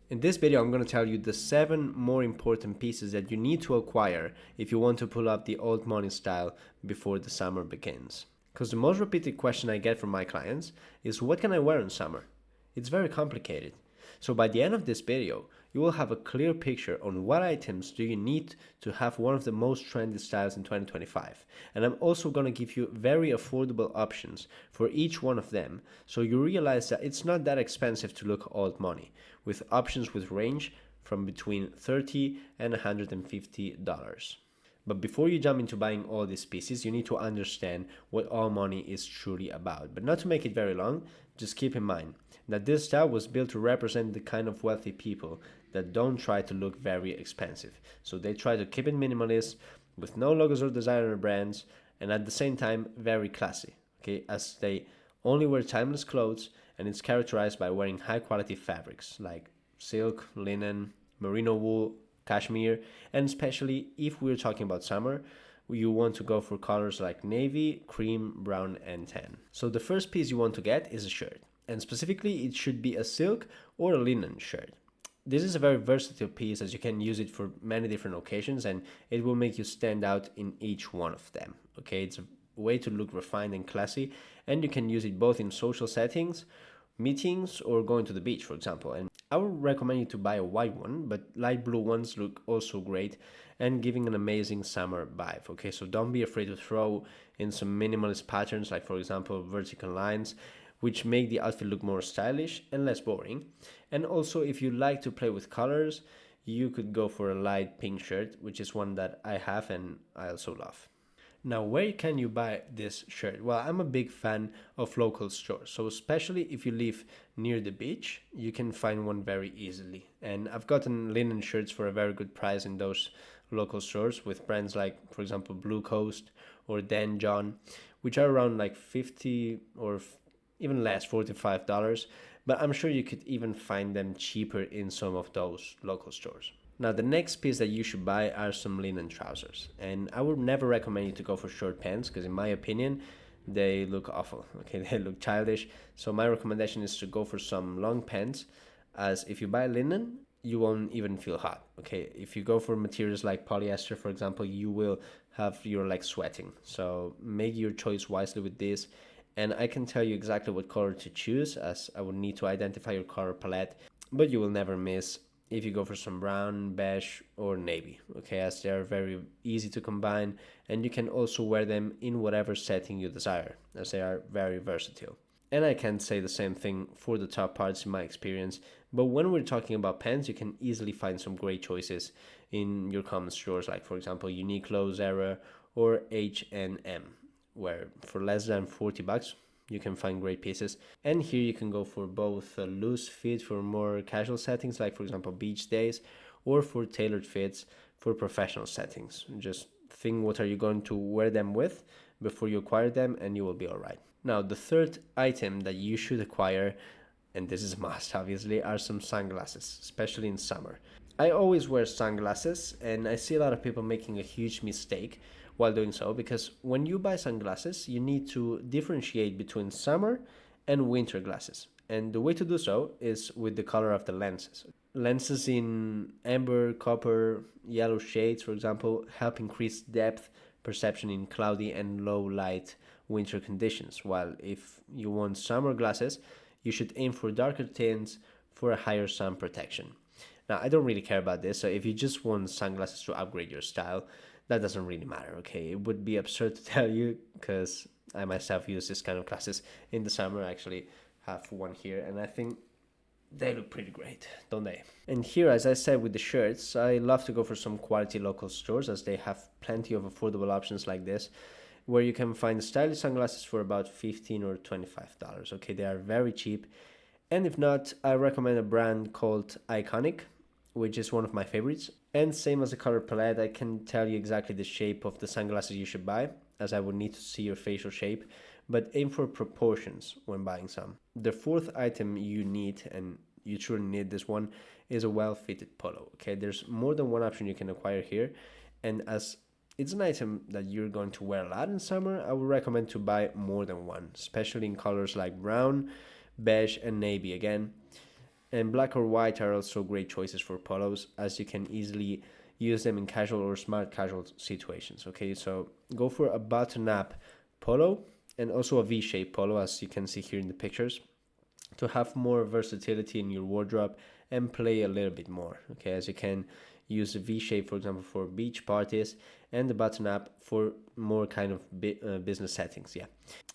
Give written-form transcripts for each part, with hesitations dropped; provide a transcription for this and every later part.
In this video, I'm going to tell you the 7 more important pieces that you need to acquire if you want to pull up the old money style before the summer begins. Because the most repeated question I get from my clients is, what can I wear in summer? It's very complicated. So by the end of this video, you will have a clear picture on what items do you need to have one of the most trendy styles in 2025. And I'm also going to give you very affordable options for each one of them, so you realize that it's not that expensive to look old money, with options with range from between $30 and $150. But before you jump into buying all these pieces, you need to understand what all money is truly about. But not to make it very long, just keep in mind that this style was built to represent the kind of wealthy people that don't try to look very expensive. So they try to keep it minimalist, with no logos or designer brands, and at the same time very classy, okay, as they only wear timeless clothes, and it's characterized by wearing high quality fabrics like silk, linen, merino wool, cashmere, and especially if we're talking about summer, you want to go for colors like navy, cream, brown, and tan. So the first piece you want to get is a shirt, and specifically it should be a silk or a linen shirt. This is a very versatile piece, as you can use it for many different occasions and it will make you stand out in each one of them. Okay, it's a way to look refined and classy, and you can use it both in social settings, meetings, or going to the beach, for example. And I would recommend you to buy a white one, but light blue ones look also great and giving an amazing summer vibe. Okay, so don't be afraid to throw in some minimalist patterns, like for example vertical lines, which make the outfit look more stylish and less boring. And also, if you like to play with colors, you could go for a light pink shirt, which is one that I have and I also love. Now, where can you buy this shirt? Well, I'm a big fan of local stores. So especially if you live near the beach, you can find one very easily. And I've gotten linen shirts for a very good price in those local stores with brands like, for example, Blue Coast or Dan John, which are around like 50 or even less, $45. But I'm sure you could even find them cheaper in some of those local stores. Now, the next piece that you should buy are some linen trousers. And I would never recommend you to go for short pants because, in my opinion, they look awful. Okay, they look childish. So, my recommendation is to go for some long pants, as if you buy linen, you won't even feel hot. Okay, if you go for materials like polyester, for example, you will have your legs sweating. So, make your choice wisely with this. And I can tell you exactly what color to choose, as I would need to identify your color palette, but you will never miss if you go for some brown, beige, or navy, okay, as they are very easy to combine and you can also wear them in whatever setting you desire, as they are very versatile. And I can't say the same thing for the top parts in my experience, but when we're talking about pants, you can easily find some great choices in your common stores, like for example Uniqlo, Zara, or H&M, where for less than $40 you can find great pieces. And here you can go for both a loose fit for more casual settings, like for example beach days, or for tailored fits for professional settings. Just think what are you going to wear them with before you acquire them, and you will be all right. Now, the third item that you should acquire, and this is a must obviously, are some sunglasses, especially in summer. I always wear sunglasses, and I see a lot of people making a huge mistake while doing so, because when you buy sunglasses, you need to differentiate between summer and winter glasses. And the way to do so is with the color of the lenses. Lenses in amber, copper, yellow shades, for example, help increase depth perception in cloudy and low light winter conditions, while if you want summer glasses, you should aim for darker tints for a higher sun protection. Now, I don't really care about this, so if you just want sunglasses to upgrade your style, that doesn't really matter, okay? It would be absurd to tell you, because I myself use this kind of glasses in the summer. I actually have one here, and I think they look pretty great, don't they? And here, as I said with the shirts, I love to go for some quality local stores, as they have plenty of affordable options like this, where you can find stylish sunglasses for about $15 or $25. Okay, they are very cheap. And if not, I recommend a brand called Iconic, which is one of my favorites. And same as the color palette, I can tell you exactly the shape of the sunglasses you should buy, as I would need to see your facial shape, but aim for proportions when buying some. The fourth item you need, and you truly need this one, is a well-fitted polo. Okay, there's more than one option you can acquire here, and as it's an item that you're going to wear a lot in summer, I would recommend to buy more than one, especially in colors like brown, beige, and navy again. And black or white are also great choices for polos, as you can easily use them in casual or smart casual situations. Okay, so go for a button-up polo and also a V-shaped polo, as you can see here in the pictures, to have more versatility in your wardrobe and play a little bit more. Okay, as you can use the V-shape, for example, for beach parties, and the button-up for more kind of business settings. Yeah.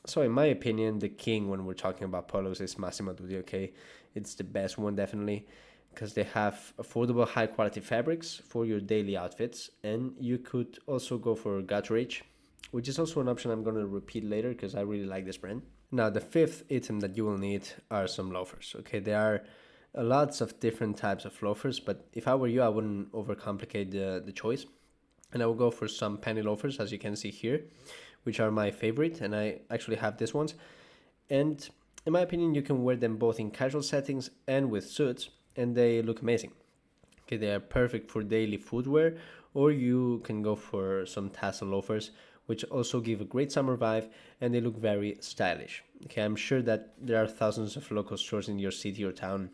So in my opinion, the king when we're talking about polos is Massimo Dutti. Okay, it's the best one definitely, because they have affordable, high quality fabrics for your daily outfits, and you could also go for Gatteridge, which is also an option I'm going to repeat later because I really like this brand. Now, the fifth item that you will need are some loafers. Okay, there are lots of different types of loafers, but if I were you, I wouldn't overcomplicate the choice. And I will go for some penny loafers, as you can see here, which are my favorite, and I actually have these ones. And in my opinion, you can wear them both in casual settings and with suits, and they look amazing. Okay, they are perfect for daily footwear, or you can go for some tassel loafers, which also give a great summer vibe and they look very stylish. Okay, I'm sure that there are thousands of local stores in your city or town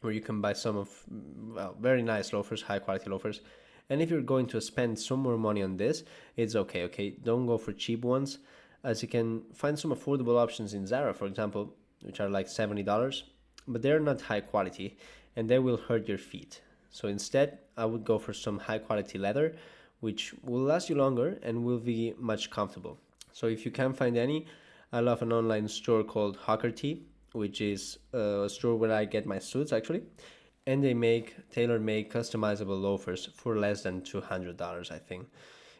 where you can buy some of, well, very nice loafers, high quality loafers. And if you're going to spend some more money on this, it's okay. Okay, don't go for cheap ones, as you can find some affordable options in Zara, for example, which are like $70, but they're not high quality and they will hurt your feet. So instead, I would go for some high quality leather, which will last you longer and will be much comfortable. So if you can't find any, I love an online store called Hawker Tea, which is a store where I get my suits actually. And they make tailor-made customizable loafers for less than $200, I think.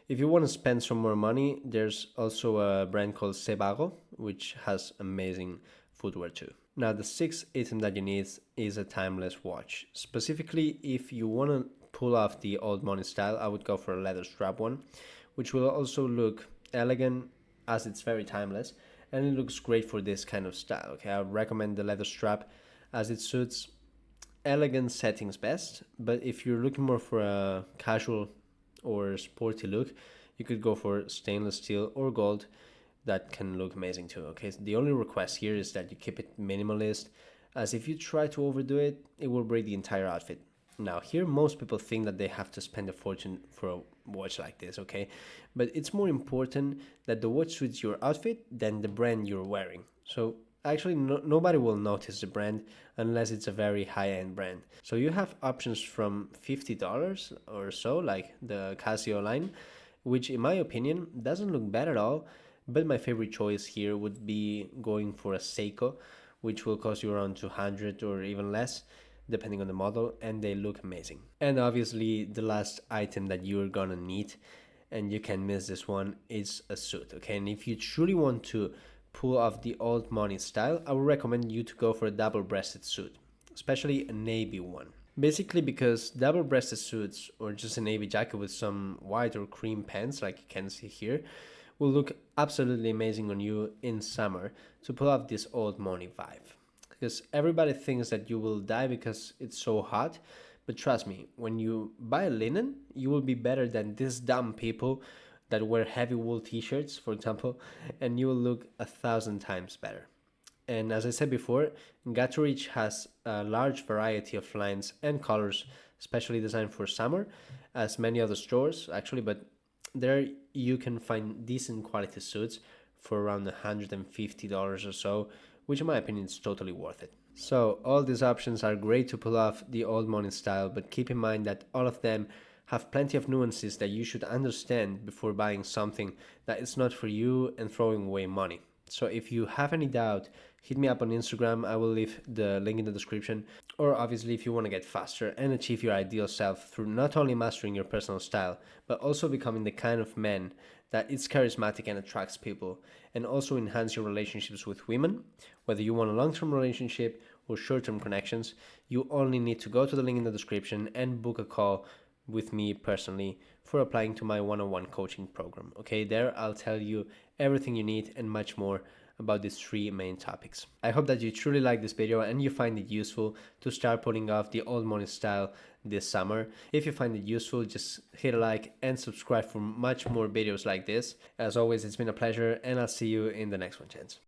If you want to spend some more money, there's also a brand called Sebago, which has amazing footwear too. Now, the sixth item that you need is a timeless watch. Specifically, if you want to pull off the old money style, I would go for a leather strap one, which will also look elegant as it's very timeless and it looks great for this kind of style. Okay, I would recommend the leather strap as it suits elegant settings best, but if you're looking more for a casual or sporty look, you could go for stainless steel or gold. That can look amazing too. Okay, so the only request here is that you keep it minimalist, as if you try to overdo it, it will break the entire outfit. Now, here most people think that they have to spend a fortune for a watch like this, okay? But it's more important that the watch suits your outfit than the brand you're wearing. So actually, nobody will notice the brand unless it's a very high-end brand. So you have options from $50 or so, like the Casio line, which in my opinion doesn't look bad at all. But my favorite choice here would be going for a Seiko, which will cost you around 200 or even less, depending on the model, and they look amazing. And obviously, the last item that you're gonna need, and you can miss this one, is a suit. Okay, and if you truly want to pull off the old money style, I would recommend you to go for a double-breasted suit, especially a navy one. Basically, because double-breasted suits or just a navy jacket with some white or cream pants, like you can see here, will look absolutely amazing on you in summer to pull off this old money vibe. Because everybody thinks that you will die because it's so hot, but trust me, when you buy linen, you will be better than these dumb people that wear heavy wool t-shirts, for example, and you will look 1,000 times better. And as I said before, Gatteridge has a large variety of lines and colors, especially designed for summer, as many other stores actually, but there you can find decent quality suits for around $150 or so, which in my opinion is totally worth it. So all these options are great to pull off the old money style, but keep in mind that all of them have plenty of nuances that you should understand before buying something that is not for you and throwing away money. So if you have any doubt, hit me up on Instagram. I will leave the link in the description. Or obviously, if you want to get faster and achieve your ideal self through not only mastering your personal style, but also becoming the kind of man that is charismatic and attracts people, and also enhance your relationships with women, whether you want a long-term relationship or short-term connections, you only need to go to the link in the description and book a call with me personally for applying to my one-on-one coaching program. Okay, there I'll tell you everything you need and much more about these three main topics. I hope that you truly like this video and you find it useful to start pulling off the old money style this summer. If you find it useful, just hit a like and subscribe for much more videos like this. As always, it's been a pleasure and I'll see you in the next one, gents.